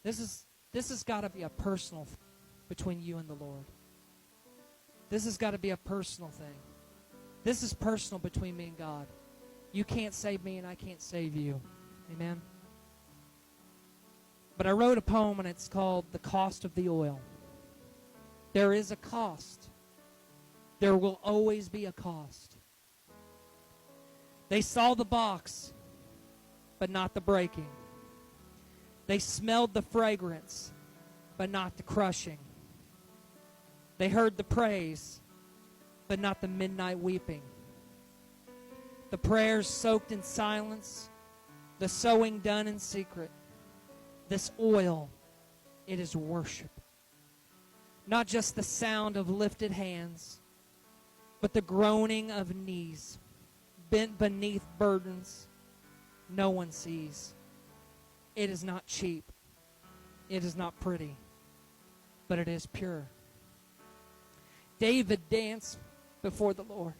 This has got to be a personal thing between you and the Lord. This has got to be a personal thing. This is personal between me and God. You can't save me and I can't save you. Amen? But I wrote a poem and it's called The Cost of the Oil. There is a cost. There will always be a cost. They saw the box, but not the breaking. They smelled the fragrance, but not the crushing. They heard the praise, but not the midnight weeping. The prayers soaked in silence, the sowing done in secret. This oil, it is worship. Not just the sound of lifted hands, but the groaning of knees, bent beneath burdens no one sees. It is not cheap. It is not pretty, but it is pure. David danced before the Lord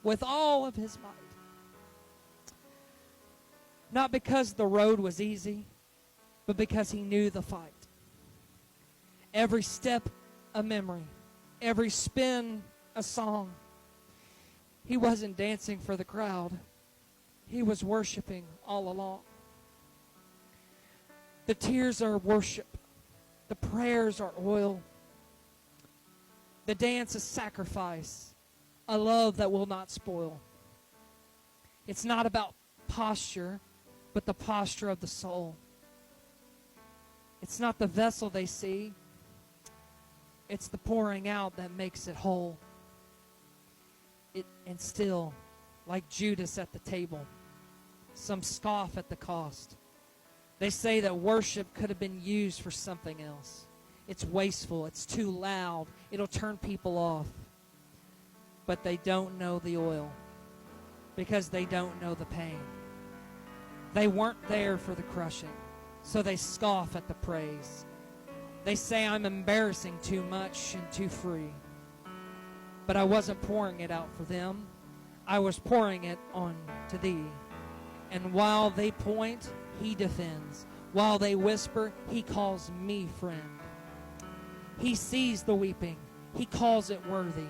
with all of his might. Not because the road was easy, but because he knew the fight. Every step a memory, every spin a song. He wasn't dancing for the crowd. He was worshiping all along. The tears are worship. The prayers are oil. The dance is sacrifice, a love that will not spoil. It's not about posture, but the posture of the soul. It's not the vessel they see. It's the pouring out that makes it whole. And still, like Judas at the table, some scoff at the cost. They say that worship could have been used for something else. It's wasteful. It's too loud. It'll turn people off. But they don't know the oil because they don't know the pain. They weren't there for the crushing, so they scoff at the praise. They say I'm embarrassing too much and too free. But I wasn't pouring it out for them. I was pouring it on to thee. And while they point, he defends. While they whisper, he calls me friend. He sees the weeping. He calls it worthy.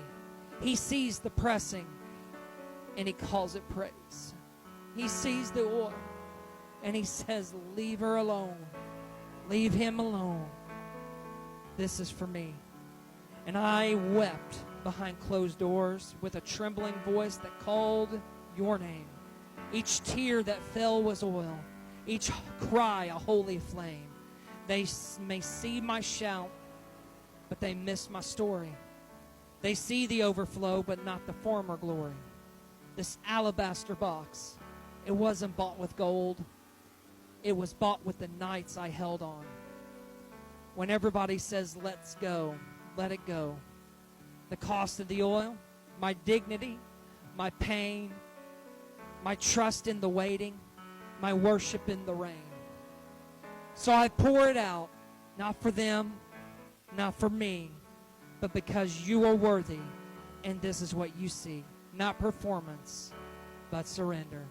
He sees the pressing, and he calls it praise. He sees the oil, and he says, leave her alone. Leave him alone. This is for me. And I wept behind closed doors with a trembling voice that called your name. Each tear that fell was oil. Each cry a holy flame. They may see my shout, but they miss my story. They see the overflow, but not the former glory. This alabaster box, it wasn't bought with gold. It was bought with the nights I held on. When everybody says, let's go, let it go. The cost of the oil, my dignity, my pain, my trust in the waiting, my worship in the rain. So I pour it out, not for them, not for me, but because you are worthy, and this is what you see. Not performance, but surrender.